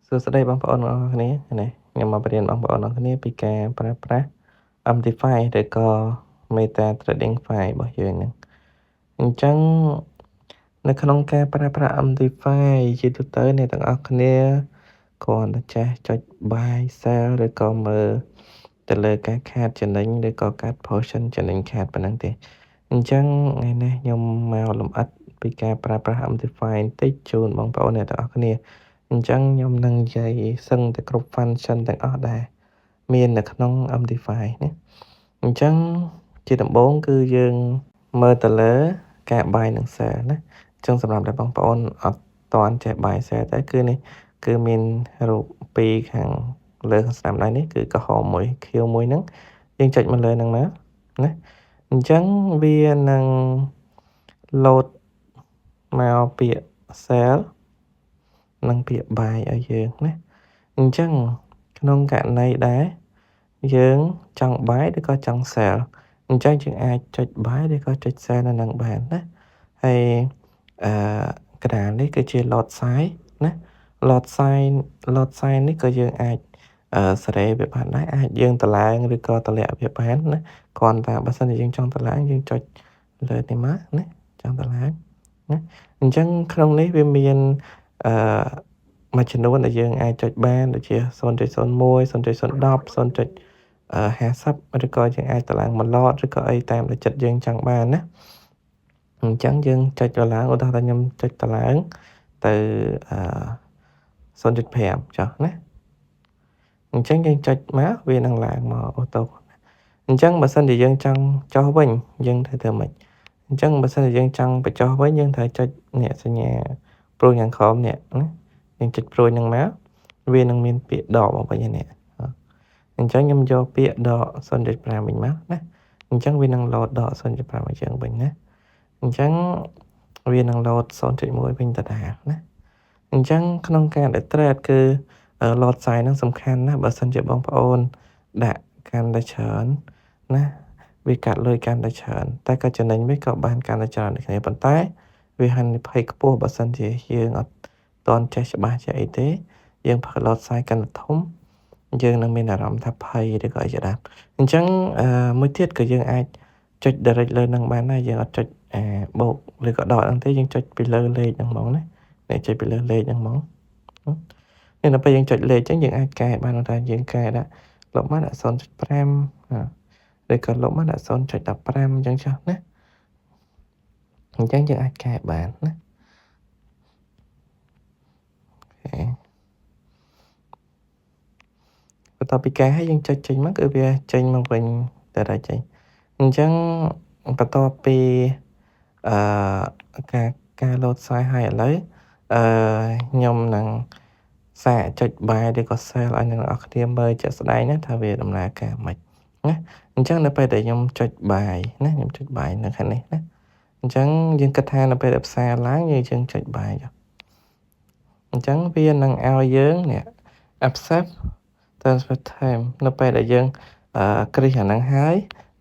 សួស្តីបងប្អូនទាំងអស់គ្នានេះខ្ញុំមកបរៀនបងប្អូនទាំងអស់គ្នាពីការប្រើប្រាស់ Amplify ឬក៏ Meta Trading File របស់យើងហ្នឹងអញ្ចឹងនៅក្នុងការប្រើប្រាស់ Amplify ជាទូទៅអ្នកទាំងអស់គ្នាគ្រាន់តែចេះចុច buy sell ឬក៏មើលទៅលើការខាតចំណេញឬក៏កាត់ portion ចំណេញខាតប៉ុណ្ណឹងទេអញ្ចឹងថ្ងៃនេះខ្ញុំមកលម្អិតពីការប្រើប្រាស់ Amplify បន្តិចជូនបងប្អូនអ្នកទាំងអស់គ្នាអញ្ចឹងខ្ញុំនឹងនិយាយសឹងតែគ្រប់ function ទាំងអស់ដែលមាននៅក្នុង Amplify ណាអញ្ចឹងជាដំបូងគឺយើងមើលទៅលើការ buy និង sell ណាអញ្ចឹងសម្រាប់តែបងប្អូនអត់ទាន់ចេះ buy sell តែគឺនេះគឺមានរូបពីរខាងលើខាងស្ដាំដៃនេះគឺក្រហមមួយខៀវមួយហ្នឹងយើងចុចមកលើហ្នឹងមកណាអញ្ចឹងវានឹង load មកពាក្យ sell និងពាក្យ buy ឲ្យយើងណាអញ្ចឹងក្នុងករណីដែលយើងចង់ buy ឬក៏ចង់ sell អញ្ចឹងយើងអាចចុច buy ឬក៏ចុច sell នៅនឹងបានណាហើយកណ្ដាលនេះគឺជា lot size ណា lot size នេះក៏យើងអាចសេរីវាបានដែរអាចយើងតម្លើងឬក៏តម្លាក់វាបានណាគ្រាន់តែបើសិនជាយើងចង់តម្លើងយើងចុចលើនេះមកណាចង់តម្លើងណាអញ្ចឹងក្នុងនេះវាមានមួយចំនួនដែលយើងអាចចុចបានដូចជា 0.01 0.010 0.50 ឬក៏យើងអាចតម្លើង1 lot ឬក៏អីតាមដែលចិត្តយើងចង់បានណាអញ្ចឹងយើងចុចតម្លើងឧទាហរណ៍ថាខ្ញុំចុចតម្លើងទៅ0.5 ចុះណាអញ្ចឹងយើងចុចមកវានឹងឡើងមកអូតូអញ្ចឹងបើសិនជាយើងចង់ចុះវិញយើងត្រូវធ្វើម៉េចអញ្ចឹងបើសិនជាយើងចង់បញ្ចុះវិញយើងត្រូវចុចនេះសញ្ញាព្រួយខាងក្រោមនេះណាយើងចុចព្រួយនឹងមកវានឹងមានពាក្យដកមកវិញនេះអញ្ចឹងខ្ញុំយកពាក្យដក 0.5 វិញមកណាអញ្ចឹងវានឹង load ដក 0.5 ឲ្យយើងវិញណាអញ្ចឹងវានឹង load 0.1 វិញដដែលណាអញ្ចឹងក្នុងការដែល trade គឺ lot size ហ្នឹងសំខាន់ណាស់បើសិនជាបងប្អូនដាក់កាន់តែច្រើនណាវាកាត់លុយកាន់តែច្រើនតែក៏ចំណេញវាក៏បានកាន់តែច្រើនដូចគ្នាប៉ុន្តែវាហានិភ័យខ្ពស់បើសិនជាយើងអត់តន់ចេះច្បាស់ចេះអីទេយើងផឹក lot size កាន់តែធំយើងនឹងមានអារម្មណ៍ថាភ័យឬក៏អីជាដើមអញ្ចឹងមួយទៀតក៏យើងអាចចុច direct លើនឹងបានដែរយើងអត់ចុចបូកឬក៏ដកហ្នឹងទេយើងចុចពីលើលេខហ្នឹងហ្មងណានេះចុចពីលើលេខហ្នឹងហ្មងនេះដល់ពេលយើងចុចលេខអញ្ចឹងយើងអាចកែបានតែយើងកែដាក់លុបមកដាក់ 0.5 ឬក៏លុបមកដាក់ 0.15 អញ្ចឹងចុះណាអញ្ចឹងយើងអាចកែបានណាបន្ទាប់ពីកែហើយយើងចុចចេញមកគឺវាចេញមកវិញតែដាច់ចេញអញ្ចឹងបន្ទាប់ពីការ load size ហើយឥឡូវខ្ញុំនឹងសាកចុច buy ឬក៏ sell ឲ្យអ្នកនរគ្នាមើលជាក់ស្ដែងណាថាវាដំណើរការម៉េចណាអញ្ចឹងនៅពេលដែលខ្ញុំចុច buy ណាខ្ញុំចុច buy នៅខាងនេះណាអញ្ចឹងយើងគិតថានៅពេលដែលផ្សារឡើងយើងចុច buy ចុះអញ្ចឹងវានឹងឲ្យយើងនេះ accept transfer time នៅពេលដែលយើងគ្រីសអាហ្នឹងហើយ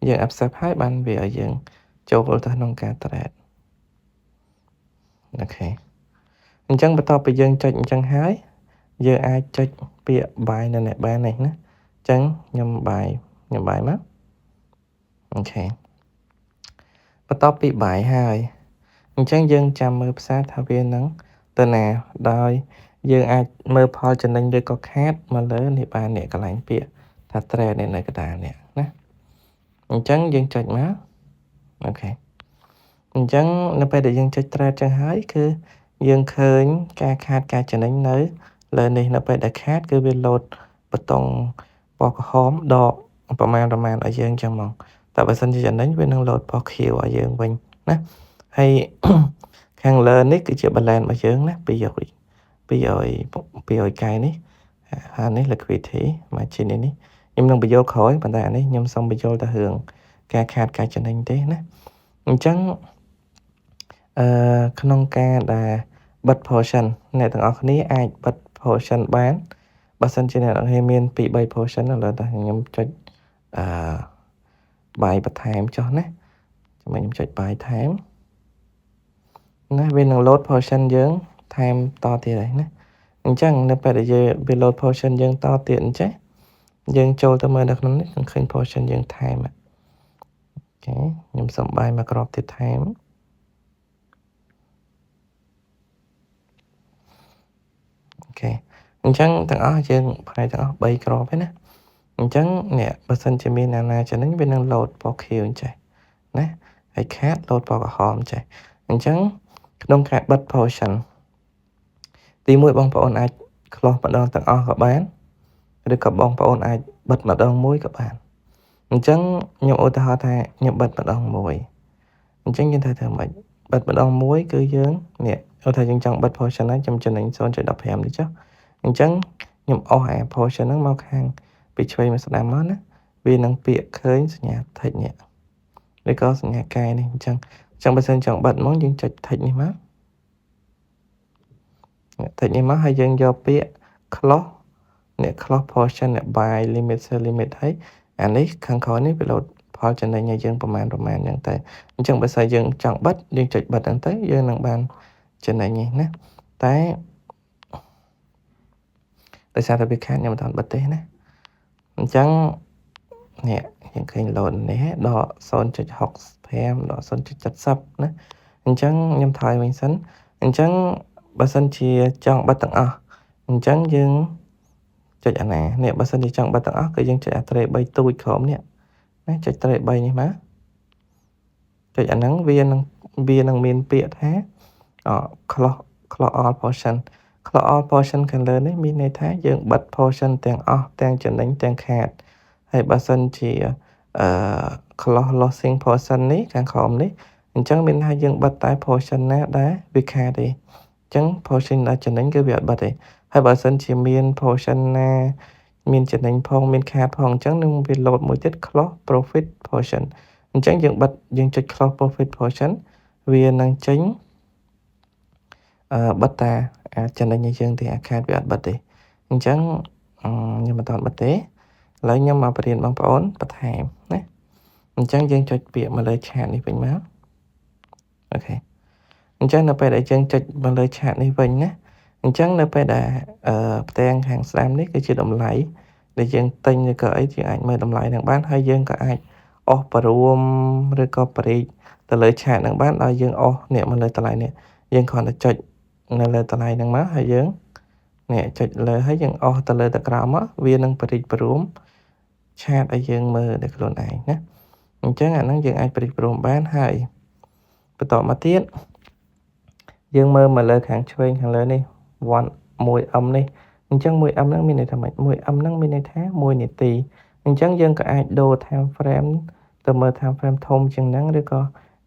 យើង accept ហើយបានវាឲ្យយើងចូលទៅក្នុងការ trade អូខេអញ្ចឹងបន្ទាប់ពីយើងចុចអញ្ចឹងហើយយើងអាចចុចពាក្យ buy នៅនេះបាននេះណាអញ្ចឹងខ្ញុំ buy មកអូខេបន្ទាប់ពី buy ហើយអញ្ចឹងយើងចាំមើលផ្សារថាវានឹងទៅណាដោយយើងអាចមើលផលចំណេញឬក៏ខាតមកលើនេះបាននេះកន្លែងពាក្យថា trade នៅកណ្ដាលនេះណាអញ្ចឹងយើងចុចមកអូខេអញ្ចឹងនៅពេលដែលយើងចុច trade ចឹងហើយគឺយើងឃើញការខាតការចំណេញនៅលើនេះនៅពេលដែលខាតគឺវា load បតុងពណ៌ក្រហមដកប្រមាណឲ្យយើងចឹងមកតែបើសិនជាចំណេញវានឹង load ពណ៌ខៀវឲ្យយើងវិញណាហើយខាងលើនេះគឺជា balance របស់យើងណា200កែនេះអានេះ liquidity margin នេះខ្ញុំនឹងបញ្យល់ក្រោយប៉ុន្តែអានេះខ្ញុំសូមបញ្យល់តែរឿងការខាតការចំណេញទេណាអញ្ចឹងក្នុងការដែលបិទ portion អ្នកទាំងអស់គ្នាអាចបិទ portion បានបើសិនជាអ្នកទាំងអស់គ្នាមាន 2-3 portion ឥឡូវតែខ្ញុំចុចbuy បន្ថែមចុះណាចាំខ្ញុំចុច buy ថែមណាវានឹង load portion យើងថែមតទៀតហើយណា អញ្ចឹងនៅពេលដែលយើងវា load portion យើងតទៀតអញ្ចឹងយើងចូលទៅមើលនៅក្នុងនេះនឹងឃើញ portion យើងថែមអូខេខ្ញុំសុំបាយមកក្របទៀតថែមអូខេអញ្ចឹងទាំងអស់យើងផ្នែកទាំងអស់3ក្របហ្នឹងណាអញ្ចឹងនេះបើសិនជាមានអាណាចំណេញវានឹង load ពណ៌ខៀវអញ្ចេះណាហើយខាត load ពណ៌ក្រហមអញ្ចេះអញ្ចឹងក្នុងការបិទ portion ទី1បងប្អូនអាច close ម្ដងទាំងអស់ក៏បានឬក៏បងប្អូនអាចបិទម្ដងមួយក៏បានអញ្ចឹងខ្ញុំឧទាហរណ៍ថាខ្ញុំបិទម្ដងមួយអញ្ចឹងយើងត្រូវធ្វើម៉េចបិទម្ដងមួយគឺយើងនេះឧទាហរណ៍យើងចង់បិទ portion ហ្នឹងខ្ញុំចំណេញ 0.15 នេះចុះអញ្ចឹងខ្ញុំអស់អា portion ហ្នឹងមកខាងពីឆ្វេងមកស្ដាំមកណាវានឹងពាក្យឃើញសញ្ញា tick នេះឬក៏សញ្ញាកែនេះអញ្ចឹងបើសិនចង់បិទហ្មងយើងចុច tick នេះមក tick នេះមកហើយយើងយកពាក្យ close អ្នក close portion អ្នក buy limit sell limit ហើយអានេះខាងក្រោយនេះវា load ផលចំណេញឲ្យយើងប្រមាណអញ្ចឹងតែអញ្ចឹងបើសិនយើងចង់បិទយើងចុចបិទហ្នឹងទៅយើងនឹងបានចំណេញនេះណាតែដោយសារតែវាខាតខ្ញុំមិនទាន់បិទទេណាអញ្ចឹងនេះយើងឃើញ load នេះដក 0.65 ដក 0.70 ណាអញ្ចឹងខ្ញុំថយវិញសិនអញ្ចឹងបើសិនជាចង់បិទទាំងអស់អញ្ចឹងយើងចុចអាណានេះបើសិនជាចង់បិទទាំងអស់គឺយើងចុចអាត្រេ3ទូចក្រោមនេះណាចុចត្រេ3នេះមកចុចអាហ្នឹងវានឹងមានពាក្យថា close all portion close all portion ខាងលើនេះមានន័យថាយើងបិទ portion ទាំងអស់ទាំងចំណេញទាំងខាតហើយបើសិនជាclose losing portion នេះខាងក្រោមនេះអញ្ចឹងមានថាយើងបិទតែ portion ណាដែលវាខាតទេអញ្ចឹង portion ដែលចំណេញគឺវាអត់បិទទេហើយបើសិនជាមាន portion ណាមានចំណេញផងមានខាតផងអញ្ចឹងនឹងវា load មួយទៀត close profit portion អញ្ចឹងយើងចុច close profit portion វានឹងចេញបិទតាចំណេញឲ្យយើងទេអាខាតវាអត់បិទទេអញ្ចឹងខ្ញុំមិនតាន់បិទទេឥឡូវខ្ញុំមកបរៀនបងប្អូនបន្ថែមណាអញ្ចឹងយើងចុចពាក្យមកលើឆាតនេះវិញមកអូខេអញ្ចឹងនៅពេលដែលយើងចុចមកលើឆាតនេះវិញណាអញ្ចឹងនៅពេលដែលផ្ទាំងខាងស្ដាំនេះគឺជាតម្លៃដែលយើងទិញឬក៏អីយើងអាចមើលតម្លៃនឹងបានហើយយើងក៏អាចអស់បរួមឬក៏បរិយទៅលើឆាតនឹងបានដោយយើងអស់នេះមកលើតម្លៃនេះយើងគ្រាន់តែចុចនៅលើតម្លៃហ្នឹងមកហើយយើងនេះចុចលើហើយយើងអស់ទៅលើទៅក្រោមមកវានឹងបរិយព្រមឆាតឲ្យយើងមើលដល់ខ្លួនឯងណាអញ្ចឹងអាហ្នឹងយើងអាចបរិយព្រមបានហើយបន្តមកទៀតយើងមើលមកលើខាងឆ្វេងខាងលើនេះ 1M នេះអញ្ចឹង 1M ហ្នឹងមានន័យថាម៉េច 1M ហ្នឹងមានន័យថា1នាទីអញ្ចឹងយើងក៏អាចដូរ time frame ទៅមើល time frame ធំជាងហ្នឹងឬក៏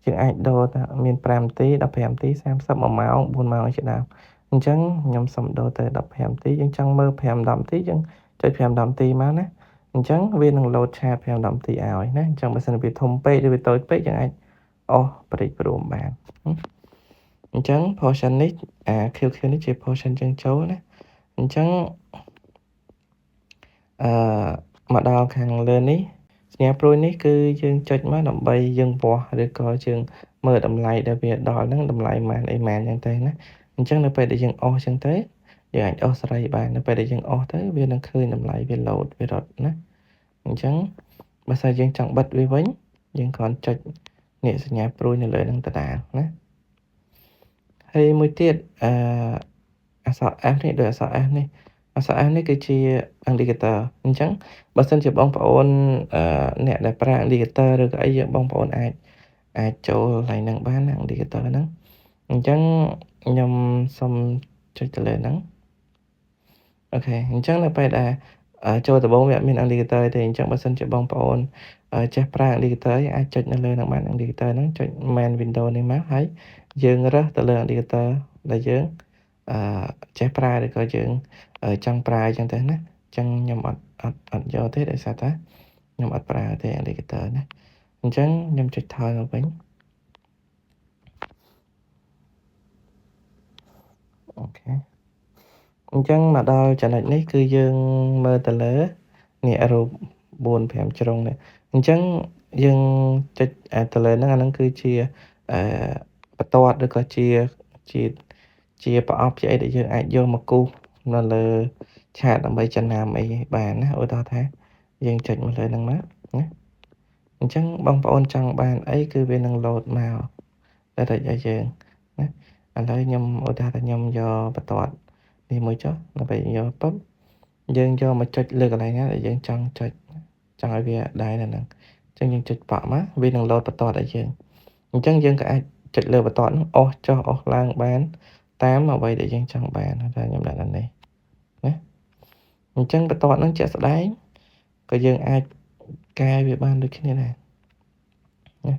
យើងអាចដូរថាមាន5នាទី15នាទី30 1ម៉ោង4ម៉ោងជាដើមអញ្ចឹងខ្ញុំសុំដូរទៅ15នាទីយើងចង់មើល5 10នាទីយើងចុច5 10នាទីមកណាអញ្ចឹងវានឹង load ឆាត5 10នាទីឲ្យណាអញ្ចឹងបើសិនវាធំពេកឬវាតូចពេកយើងអាចអស់បរិយព្រមបានអញ្ចឹង portion នេះQQ នេះជា portion យើងចូលណាអញ្ចឹងមកដល់ខាងលើនេះសញ្ញាព្រួយនេះគឺយើងចុចមកដើម្បីយើងវាស់ឬក៏យើងមើលតម្លៃដែលវាដល់ហ្នឹងតម្លៃម៉ានអីម៉ានអញ្ចឹងទៅណាអញ្ចឹងនៅពេលដែលយើងអស់អញ្ចឹងទៅយើងអាចអស់សេរីបាននៅពេលដែលយើងអស់ទៅវានឹងឃើញតម្លៃវា load វារត់ណាអញ្ចឹងបើសិនយើងចង់បិទវាវិញយើងគ្រាន់ចុចនេះសញ្ញាព្រួយនៅលើហ្នឹងដដែលណាហើយមួយទៀតអក្សរ F នេះដូចអក្សរ F នេះអក្សរ F នេះគឺជា indicator អញ្ចឹងបើសិនជាបងប្អូនអ្នកដែលប្រើ indicator ឬក៏អីយើងបងប្អូនអាចចូលកន្លែងហ្នឹងបានណា indicator ហ្នឹងអញ្ចឹងខ្ញុំសុំចុចទៅលើហ្នឹងអូខេអញ្ចឹងនៅពេលដែលចូលដំបូងវាអត់មាន indicator ទេអញ្ចឹងបើសិនជាបងប្អូនចេះប្រើ indicator អាចចុចនៅលើហ្នឹងបាន indicator ហ្នឹងចុច main window នេះមកហើយយើងរើសទៅលើ indicator ដែលយើងចេះប្រើឬក៏យើងចង់ប្រើអញ្ចឹងទៅណាអញ្ចឹងខ្ញុំអត់យកទេដោយសារតែខ្ញុំអត់ប្រើទេ indicator ណាអញ្ចឹងខ្ញុំចុចថយមកវិញអូខេអញ្ចឹងមកដល់ចំណុចនេះគឺយើងមើលទៅលើនេះរូប4 5ជ្រុងនេះអញ្ចឹងយើងចុចទៅលើហ្នឹងអាហ្នឹងគឺជាបន្ទាត់ឬក៏ជាប្រអប់ជាអីដែលយើងអាចយកមកគូស នៅលើឆាតដើម្បីចំណាំអីបានណាឧទាហរណ៍ថាយើងចុចមកលើហ្នឹងមកណាអញ្ចឹងបងប្អូនចង់បានអីគឺវានឹង load មក direct ឲ្យយើងណាឥឡូវខ្ញុំឧទាហរណ៍ថាខ្ញុំយកបន្ទាត់នេះមួយចុះដើម្បីយកปุ๊បយើងយកមកចុចលើកន្លែងណាដែលយើងចង់ចុចចង់ឲ្យវាដែរនៅហ្នឹងអញ្ចឹងយើងចុចប៉ក់មកវានឹង load បន្ទាត់ឲ្យយើងអញ្ចឹងយើងក៏អាចចុចលើបន្ទាត់ហ្នឹងអស់ចុះអស់ឡើងបានតាមអ្វីដែលយើងចង់បានថាខ្ញុំដាក់ដល់នេះណាអញ្ចឹងបន្ទាត់ហ្នឹងជាក់ស្ដែងក៏យើងអាចកែវាបានដូចគ្នាដែរណា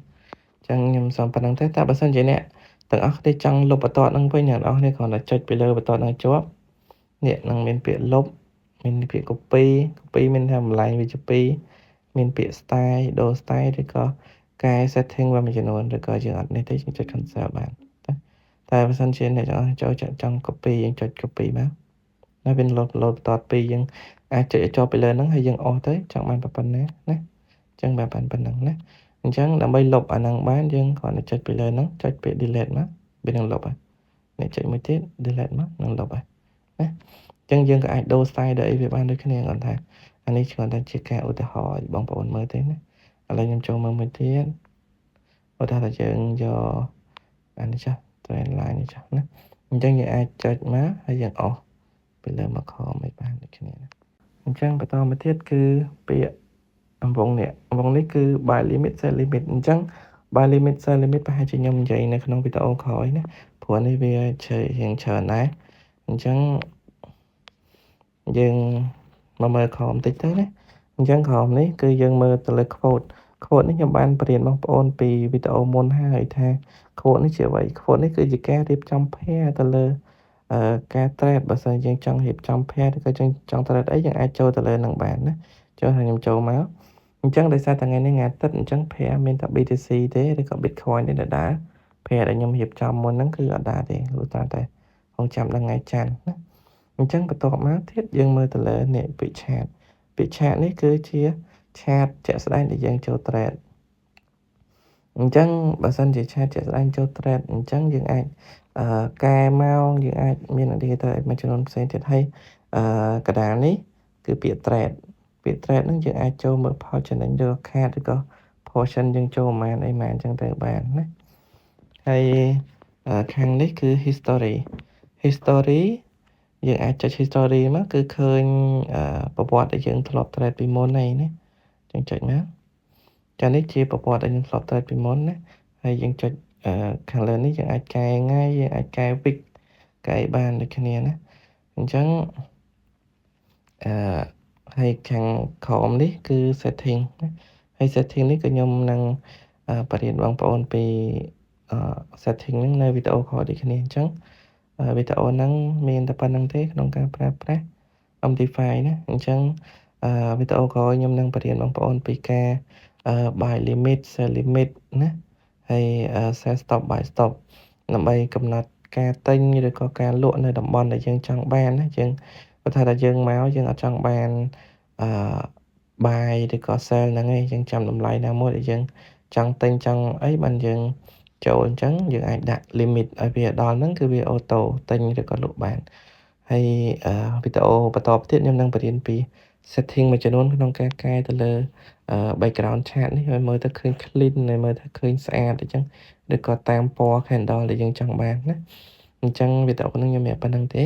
អញ្ចឹងខ្ញុំសូមប៉ុណ្្នឹងទេតែបើសិនជាអ្នកទាំងអស់គ្នាចង់លុបបន្ទាត់ហ្នឹងវិញអ្នកនរគ្នាគ្រាន់តែចុចពីលើបន្ទាត់ហ្នឹងជាប់នេះនឹងមានពាក្យលុបមានពាក្យ copy មានថាបន្លែងវាជា2មានពាក្យ style ដូរ style ឬក៏កែ setting វាមួយចំនួនឬក៏យើងអត់នេះទេយើងចុច cancel បានតែបើសិនជាអ្នកចូលចង់ copy យើងចុច copy មកហើយវាលោតបន្ទាត់ពីយើងអាចចុចឲ្យជាប់ពីលើហ្នឹងហើយយើងអស់ទៅចង់បានប៉ុណ្ណាណាអញ្ចឹងបានប៉ុណ្ណឹងណាអញ្ចឹងដើម្បីលុបអាហ្នឹងបានយើងគ្រាន់តែចុចពីលើហ្នឹងចុចពាក្យ delete មកវានឹងលុបហើយនេះចុចមួយទៀត delete មកនឹងលុបហើយណាអញ្ចឹងយើងក៏អាចដូរ style ដល់អីវាបានដូចគ្នាគាត់ថាអានេះគ្រាន់តែជាការឧទាហរណ៍ឲ្យបងប្អូនមើលទេណាឥឡូវខ្ញុំចូលមើលមួយទៀតឧទាហរណ៍ថាយើងយកអានេះចាស់ trend line នេះចាស់ណាអញ្ចឹងយើងអាចចុចមកហើយយើងអស់ពីលើមកខមឲ្យបានដូចគ្នាណាអញ្ចឹងបន្តមកទៀតគឺពាក្យអំវងនេះគឺ buy limit sell limit អញ្ចឹង buy limit sell limit ប្រហែលជាខ្ញុំនិយាយនៅក្នុងវីដេអូក្រោយណាព្រោះនេះវារៀងច្រើនដែរអញ្ចឹងយើងមកមើលក្រោមតិចទៅណាអញ្ចឹងក្រោមនេះគឺយើងមើលទៅលើ quote នេះខ្ញុំបានបរៀនបងប្អូនពីវីដេអូមុនហើយថា quote នេះជាអ្វី quote នេះគឺជាការរៀបចំ pair ទៅលើការ trade បើសិនយើងចង់រៀបចំ pair ឬក៏ចង់ trade អីយើងអាចចូលទៅលើនឹងបានណាចុះថាខ្ញុំចូលមកអញ្ចឹងដោយសារតែថ្ងៃនេះថ្ងៃអាទិត្យអញ្ចឹង pair មានតែ BTC ទេឬក៏ Bitcoin ទេដដែល pair ដែលខ្ញុំរៀបចំមុនហ្នឹងគឺអត់ដែរទេព្រោះតែខ្ញុំចាំដល់ថ្ងៃច័ន្ទណាអញ្ចឹងបន្ទាប់មកទៀតយើងមើលទៅលើនេះពាក្យ chat នេះគឺជា chat ជាក់ស្ដែងដែលយើងចូល trade អញ្ចឹងបើសិនជា chat ជាក់ស្ដែងចូល trade អញ្ចឹងយើងអាចកែម៉ោងយើងអាចមាន indicator មួយចំនួនផ្សេងទៀតហើយកណ្ដាលនេះគឺពាក្យ trade ហ្នឹងយើងអាចចូលមើលផលចំណេញឬក៏ខាតឬក៏ portion យើងចូលប្រមាណអីអញ្ចឹងទៅបានណាហើយខាងនេះគឺ history យើងអាចចុច history មកគឺឃើញប្រវត្តិដែលយើងធ្លាប់ trade ពីមុនហើយណាចឹងចុចមកចានេះជាប្រវត្តិដែលខ្ញុំធ្លាប់ trade ពីមុនណាហើយយើងចុចខាងលើនេះយើងអាចកែថ្ងៃយើងអាចកែ week កែបានដូចគ្នាណាអញ្ចឹងហើយខាងក្រោមនេះគឺ setting ណាហើយ setting នេះក៏ខ្ញុំនឹងបរៀនបងប្អូនពីsetting ហ្នឹងនៅវីដេអូក្រោយដូចគ្នាអញ្ចឹងវីដេអូហ្នឹងមានតែប៉ុណ្្នឹងទេក្នុងការប្រើប្រាស់ Amplify ណាអញ្ចឹងវីដេអូក្រោយខ្ញុំនឹងបរៀនបងប្អូនពីការbuy limit sell limit ណាហើយ sell stop buy stop ដើម្បីកំណត់ការទិញឬក៏ការលក់នៅតំបន់ដែលយើងចង់បានណាយើងបើថាយើងមកយើងអត់ចង់បានbuy ឬក៏ sell ហ្នឹងឯងយើងចាំតម្លៃណាមួយដែលយើងចង់ទិញចង់អីបានយើងចូលអញ្ចឹងយើងអាចដាក់ limit ឲ្យវាដល់ហ្នឹងគឺវាអូតូទិញឬក៏លក់បានហើយវីដេអូបន្តទៀតខ្ញុំនឹងបរៀនពី setting មួយចំនួនក្នុងការកែទៅលើbackground chat នេះឲ្យមើលទៅឃើញ clean ហើយមើលទៅឃើញស្អាតអញ្ចឹងឬក៏តាមពណ៌ candle ដែលយើងចង់បានណាអញ្ចឹងវីដេអូនេះខ្ញុំមានប៉ុណ្្នឹងទេ